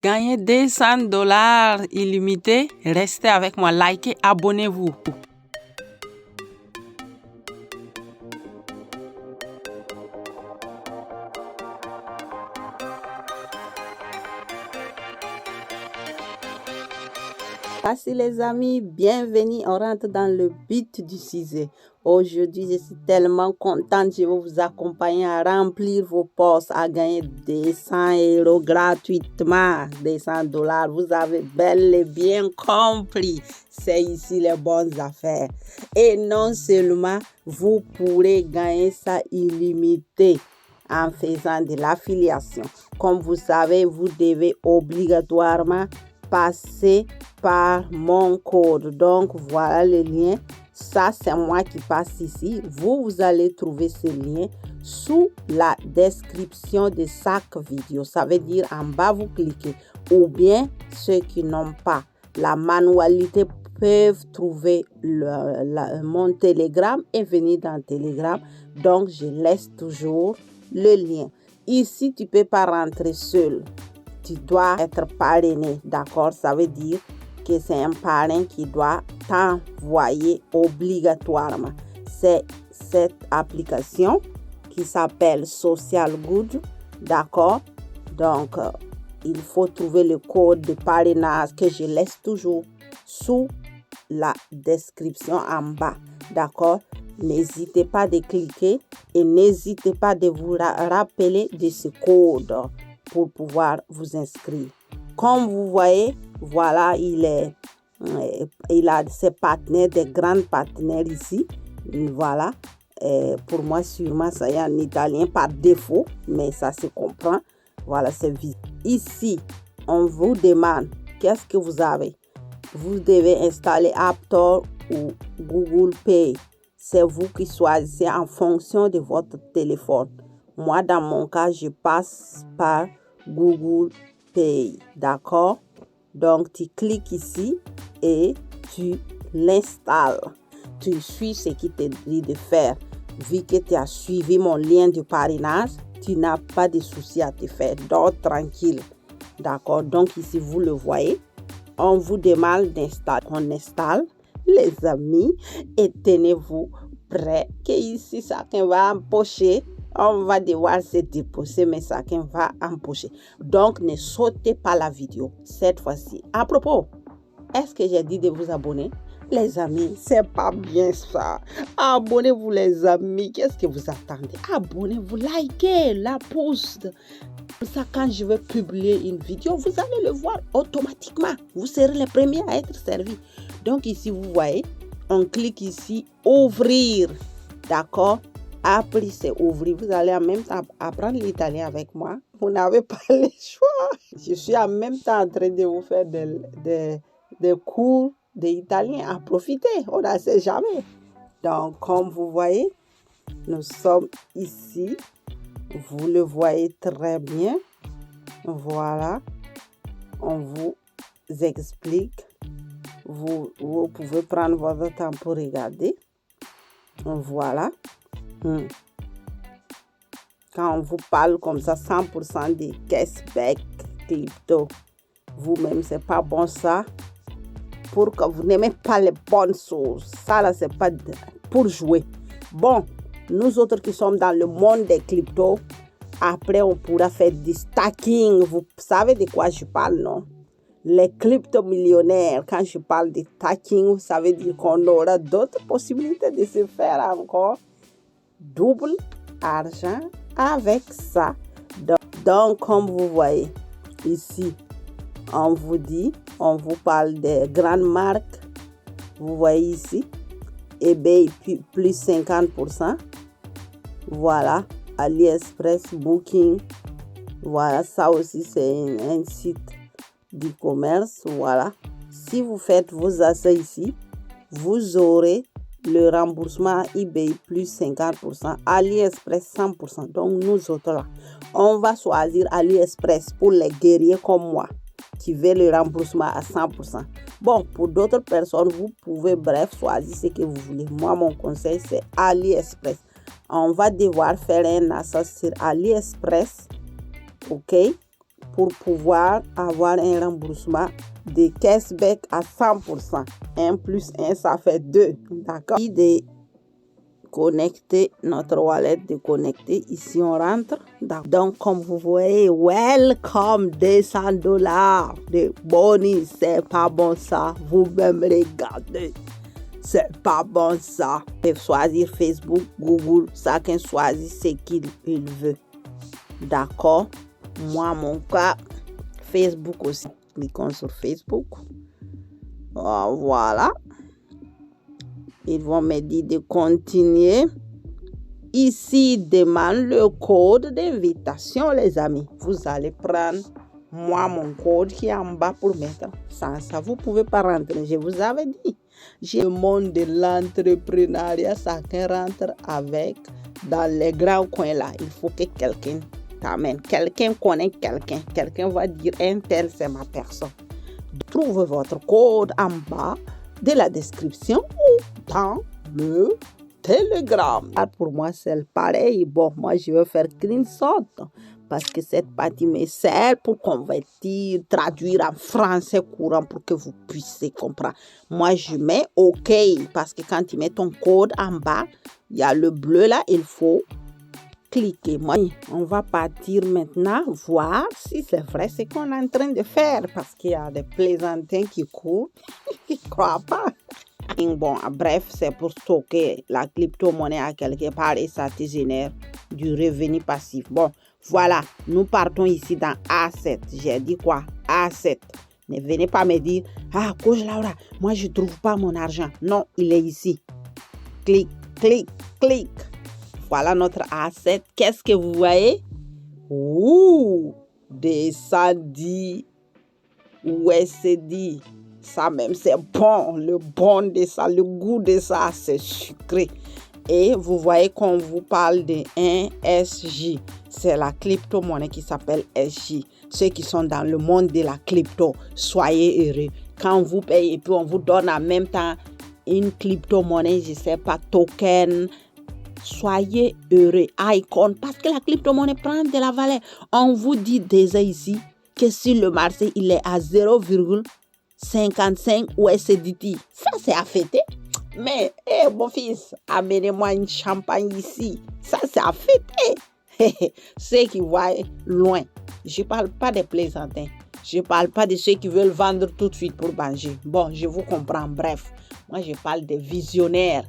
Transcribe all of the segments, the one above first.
Gagnez $200 illimité. Restez avec moi. Likez, abonnez-vous. Voici les amis, bienvenue, on rentre dans le but du sujet. Aujourd'hui, je suis tellement contente, je vais vous accompagner à remplir vos postes, à gagner 200 € gratuitement, $200. Vous avez bel et bien compris, c'est ici les bonnes affaires. Et non seulement, vous pourrez gagner ça illimité en faisant de l'affiliation. Comme vous savez, vous devez obligatoirement passer par mon code. Donc, voilà le lien. Ça, c'est moi qui passe ici. Vous allez trouver ce lien sous la description de chaque vidéo. Ça veut dire en bas, vous cliquez. Ou bien, ceux qui n'ont pas la manualité peuvent trouver mon Telegram et venir dans Telegram. Donc, je laisse toujours le lien. Ici, tu ne peux pas rentrer seul. Tu dois être parrainé, d'accord? Ça veut dire que c'est un parrain qui doit t'envoyer obligatoirement. C'est cette application qui s'appelle Social Good, d'accord? Donc, il faut trouver le code de parrainage que je laisse toujours sous la description en bas, d'accord? N'hésitez pas de cliquer et n'hésitez pas de vous rappeler de ce code pour pouvoir vous inscrire. Comme vous voyez, voilà, il a ses partenaires, des grands partenaires ici. Voilà, pour moi, sûrement, ça est en italien par défaut, mais ça se comprend. Voilà, c'est visible. Ici, on vous demande, qu'est-ce que vous avez? Vous devez installer App Store ou Google Pay. C'est vous qui choisissez en fonction de votre téléphone. Moi, dans mon cas, je passe par Google Pay, d'accord? Donc, tu cliques ici et tu l'installes. Tu suis ce qui te dit de faire. Vu que tu as suivi mon lien de parrainage, tu n'as pas de souci à te faire. Dors tranquille, d'accord? Donc, ici, vous le voyez, on vous demande d'installer. On installe, les amis, et tenez-vous prêts que ici, chacun va empocher. On va devoir se déposer, mais chacun va empocher. Donc, ne sautez pas la vidéo cette fois-ci. À propos, est-ce que j'ai dit de vous abonner? Les amis, c'est pas bien ça. Abonnez-vous les amis. Qu'est-ce que vous attendez? Abonnez-vous, likez la poste. Ça, quand je vais publier une vidéo, vous allez le voir automatiquement. Vous serez les premiers à être servis. Donc ici, vous voyez, on clique ici, ouvrir. D'accord? Après, c'est ouvrir. Vous allez en même temps apprendre l'italien avec moi. Vous n'avez pas le choix. Je suis en même temps en train de vous faire des cours d'italien à profiter. On ne sait jamais. Donc, comme vous voyez, nous sommes ici. Vous le voyez très bien. Voilà. On vous explique. Vous pouvez prendre votre temps pour regarder. Voilà. Quand on vous parle comme ça, 100% de cashback crypto, vous-même, c'est pas bon ça. Pour que vous n'aimez pas les bonnes choses. Ça, là, c'est pas pour jouer. Bon, nous autres qui sommes dans le monde des cryptos, après, on pourra faire du stacking. Vous savez de quoi je parle, non? Les crypto-millionnaires, quand je parle de stacking, ça veut dire qu'on aura d'autres possibilités de se faire encore double argent avec ça. Donc, comme vous voyez ici, on vous parle des grandes marques. Vous voyez ici, eBay plus 50%. Voilà, AliExpress, Booking. Voilà, ça aussi c'est un site d'e-commerce. Voilà, si vous faites vos achats ici, vous aurez le remboursement eBay plus 50%, AliExpress 100%. Donc nous autres là, on va choisir AliExpress pour les guerriers comme moi qui veulent le remboursement à 100%. Bon, pour d'autres personnes, vous pouvez bref choisir ce que vous voulez. Moi, mon conseil, c'est AliExpress. On va devoir faire un achat sur AliExpress, ok, pour pouvoir avoir un remboursement de cashback à 100%. 1 plus 1, ça fait 2. D'accord? De connecter notre wallet, de connecter. Ici, on rentre. Donc, comme vous voyez, welcome $200 de bonus. C'est pas bon ça. Vous-même regardez. C'est pas bon ça. Vous pouvez choisir Facebook, Google. Chacun choisit ce qu'il veut. D'accord? Moi, mon cas, Facebook aussi. Cliquons sur Facebook. Oh, voilà. Ils vont me dire de continuer. Ici, demande le code d'invitation, les amis. Vous allez prendre, moi, mon code qui est en bas pour mettre. Sans ça, vous ne pouvez pas rentrer. Je vous avais dit. Le monde de l'entrepreneuriat, chacun rentre avec dans les grands coins là. Il faut que quelqu'un t'amène. Quelqu'un connaît quelqu'un. Quelqu'un va dire un tel, c'est ma personne. Trouvez votre code en bas de la description ou dans le Telegram. Pour moi, c'est pareil. Bon, moi, je vais faire screenshot parce que cette partie me sert pour convertir, traduire en français courant pour que vous puissiez comprendre. Moi, je mets OK parce que quand tu mets ton code en bas, il y a le bleu là, il faut cliquer. Moi, on va partir maintenant voir si c'est vrai ce qu'on est en train de faire parce qu'il y a des plaisantins qui courent. Ils ne croient pas. Bon, bref, c'est pour stocker la crypto-monnaie à quelque part et ça te génère du revenu passif. Bon, voilà, nous partons ici dans A7. J'ai dit quoi? A7. Ne venez pas me dire, ah, Coach Laura, moi je ne trouve pas mon argent. Non, il est ici. Clique, clique, clique. Voilà notre A7. Qu'est-ce que vous voyez? Ouh, des 110 USD. Ça même, c'est bon. Le bon de ça, le goût de ça, c'est sucré. Et vous voyez qu'on vous parle de un SJ. C'est la crypto-monnaie qui s'appelle SJ. Ceux qui sont dans le monde de la crypto, soyez heureux. Quand vous payez, et puis on vous donne en même temps une crypto-monnaie, je ne sais pas, token. Soyez heureux. Icon, parce que la crypto-monnaie prend de la valeur. On vous dit déjà ici que sur le marché, il est à 0,55 USDT. Ça, c'est à fêter. Mais, mon fils, amenez-moi une champagne ici. Ça, c'est à fêter. Ceux qui voient loin. Je ne parle pas des plaisantins. Je ne parle pas de ceux qui veulent vendre tout de suite pour manger. Bon, je vous comprends. Bref, moi, je parle des visionnaires.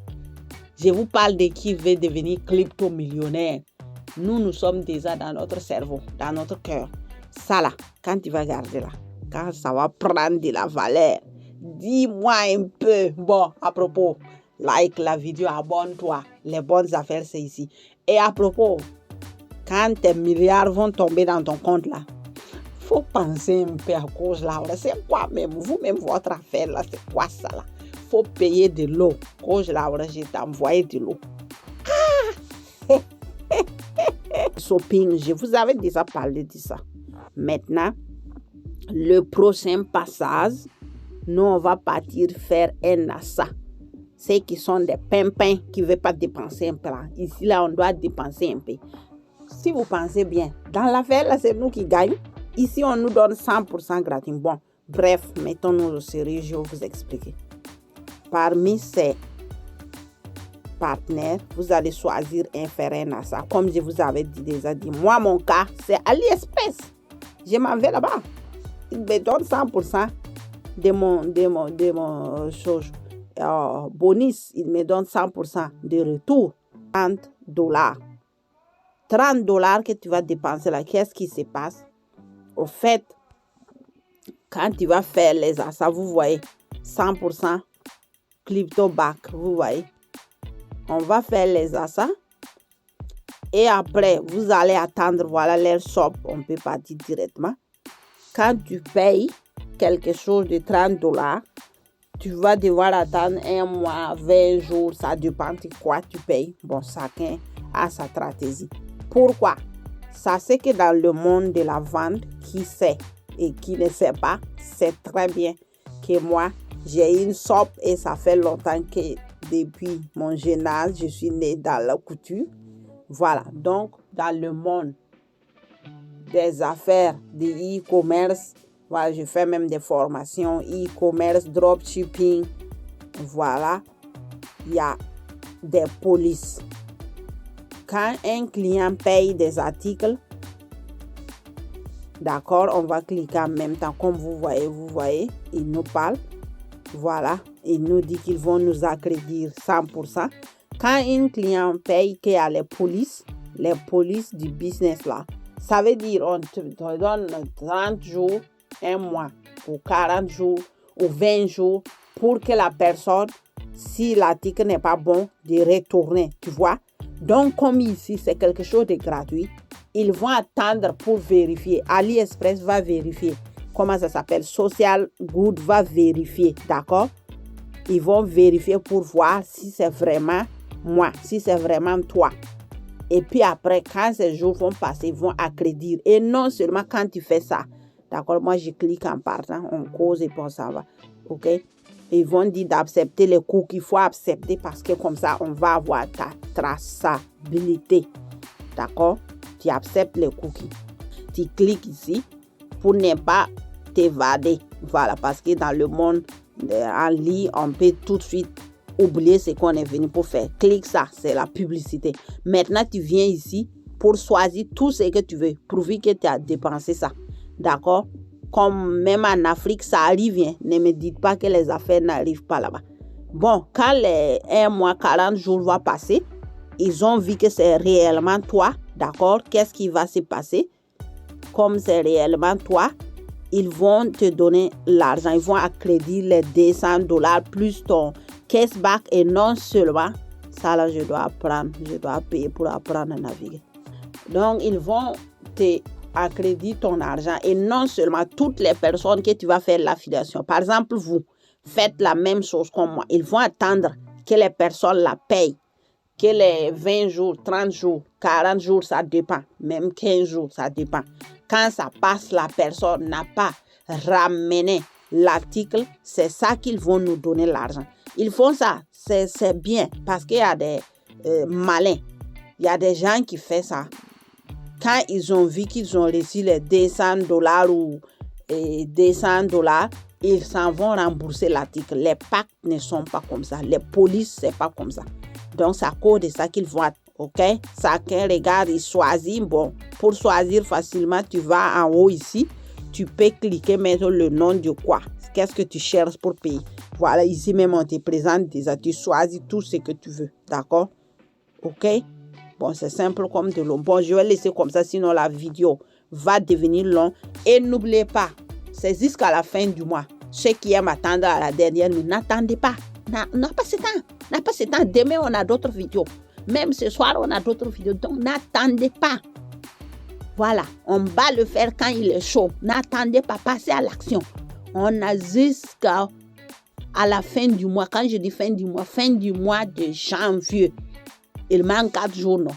Je vous parle de qui veut devenir crypto-millionnaire. Nous sommes déjà dans notre cerveau, dans notre cœur. Ça là, quand tu vas garder là, quand ça va prendre de la valeur, dis-moi un peu. Bon, à propos, like la vidéo, abonne-toi. Les bonnes affaires, c'est ici. Et à propos, quand tes milliards vont tomber dans ton compte là, faut penser un peu à cause là. C'est quoi même, vous-même, votre affaire là, c'est quoi ça là? Faut payer de l'eau. Cause là, je t'ai envoyé de l'eau. Shopping, je vous avais déjà parlé de ça. Maintenant, le prochain passage, nous, on va partir faire un achat. Ceux qui sont des pimpins qui ne veulent pas dépenser un peu. Ici, là, on doit dépenser un peu. Si vous pensez bien, dans l'affaire, là, c'est nous qui gagnons. Ici, on nous donne 100% gratuit. Bon, bref, mettons-nous au sérieux, je vais vous expliquer. Parmi ces partenaires, vous allez choisir un faire un achat. Comme je vous avais déjà dit, moi, mon cas, c'est AliExpress. Je m'en vais là-bas. Il me donne 100% de mon chose. Bonus, il me donne 100% de retour. $30. $30 que tu vas dépenser là. Qu'est-ce qui se passe? Au fait, quand tu vas faire les achats, vous voyez, 100% crypto back, vous voyez. On va faire les achats. Et après, vous allez attendre, voilà leur shop, on peut partir directement. Quand tu payes quelque chose de $30, tu vas devoir attendre 1 mois, 20 jours, ça dépend de quoi tu payes. Bon, chacun a sa stratégie. Pourquoi? Ça, c'est que dans le monde de la vente, qui sait et qui ne sait pas, c'est très bien que moi, j'ai une shop et ça fait longtemps que depuis mon jeune âge, je suis née dans la couture. Voilà, donc dans le monde des affaires de e-commerce. Voilà, je fais même des formations e-commerce, dropshipping. Voilà, il y a des polices. Quand un client paye des articles, d'accord, on va cliquer en même temps. Comme vous voyez, il nous parle. Voilà, il nous dit qu'ils vont nous accréditer 100%. Quand un client paye, qu'il y a les polices du business là, ça veut dire on te donne 30 jours, un mois, ou 40 jours, ou 20 jours, pour que la personne, si l'article n'est pas bon, de retourner, tu vois. Donc, comme ici, c'est quelque chose de gratuit, ils vont attendre pour vérifier. AliExpress va vérifier. Comment ça s'appelle? Social Good va vérifier, d'accord? Ils vont vérifier pour voir si c'est vraiment moi, si c'est vraiment toi. Et puis après, quand ces jours vont passer, ils vont accréditer. Et non seulement quand tu fais ça, d'accord? Moi, je clique en partant, on cause et puis on s'en va, ok? Ils vont dire d'accepter les coûts qu'il faut accepter parce que comme ça, on va avoir ta traçabilité, d'accord? Tu acceptes les cookies. Tu cliques ici pour ne pas t'évader. Voilà, parce que dans le monde en ligne, on peut tout de suite oublier ce qu'on est venu pour faire. Clique ça, c'est la publicité. Maintenant, tu viens ici pour choisir tout ce que tu veux, prouver que tu as dépensé ça. D'accord? Comme même en Afrique, ça arrive. Hein. Ne me dites pas que les affaires n'arrivent pas là-bas. Bon, quand les 1 mois, 40 jours va passer, ils ont vu que c'est réellement toi. D'accord? Qu'est-ce qui va se passer? Comme c'est réellement toi, ils vont te donner l'argent. Ils vont accréditer les $200 plus ton cashback. Et non seulement, ça là, je dois apprendre. Je dois payer pour apprendre à naviguer. Donc, ils vont te accréditer ton argent. Et non seulement toutes les personnes que tu vas faire l'affiliation. Par exemple, vous faites la même chose comme moi. Ils vont attendre que les personnes la payent. Que les 20 jours, 30 jours, 40 jours, ça dépend. Même 15 jours, ça dépend. Quand ça passe, la personne n'a pas ramené l'article, c'est ça qu'ils vont nous donner l'argent. Ils font ça, c'est bien, parce qu'il y a des malins. Il y a des gens qui font ça. Quand ils ont vu qu'ils ont reçu les $200 ou $200, ils s'en vont rembourser l'article. Les pactes ne sont pas comme ça. Les polices, c'est pas comme ça. Donc, c'est à cause de ça qu'ils vont, ok? Chacun regarde et choisit. Bon, pour choisir facilement, tu vas en haut ici. Tu peux cliquer, mettre le nom de quoi? Qu'est-ce que tu cherches pour payer? Voilà, ici même, on te présente déjà. Tu choisis tout ce que tu veux. D'accord? Ok? Bon, c'est simple comme de l'eau. Bon, je vais laisser comme ça, sinon la vidéo va devenir longue. Et n'oubliez pas, c'est jusqu'à la fin du mois. Ceux qui aiment attendre à la dernière, n'attendez pas. N'a pas ce temps. N'a pas ce temps. Demain, on a d'autres vidéos. Même ce soir, on a d'autres vidéos. Donc, n'attendez pas. Voilà. On va le faire quand il est chaud. N'attendez pas. Passez à l'action. On a jusqu'à la fin du mois. Quand je dis fin du mois de janvier. Il manque 4 jours, non.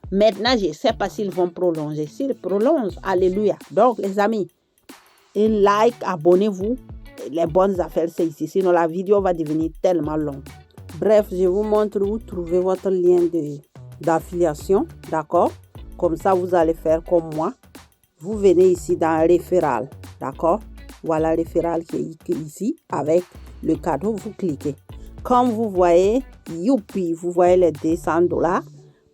Maintenant, je ne sais pas s'ils vont prolonger. S'ils prolongent, alléluia. Donc, les amis, un like, abonnez-vous. Les bonnes affaires, c'est ici. Sinon, la vidéo va devenir tellement longue. Bref, je vous montre où trouver votre lien d'affiliation. D'accord? Comme ça, vous allez faire comme moi. Vous venez ici dans référal. D'accord? Voilà le référal qui est ici. Avec le cadeau, vous cliquez. Comme vous voyez, youpi, vous voyez les $200.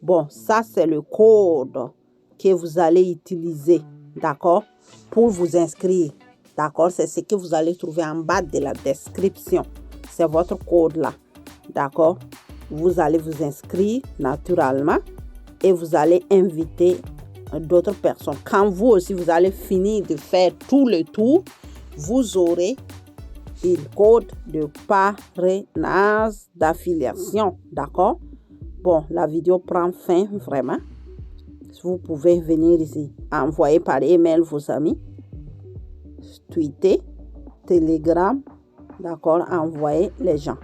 Bon, ça, c'est le code que vous allez utiliser. D'accord? Pour vous inscrire. D'accord? C'est ce que vous allez trouver en bas de la description. C'est votre code là. D'accord? Vous allez vous inscrire naturellement et vous allez inviter d'autres personnes. Quand vous aussi, vous allez finir de faire tout le tour, vous aurez le code de parrainage d'affiliation. D'accord? Bon, la vidéo prend fin vraiment. Vous pouvez venir ici, envoyer par email vos amis. Twitter, Telegram, d'accord, envoyer les gens.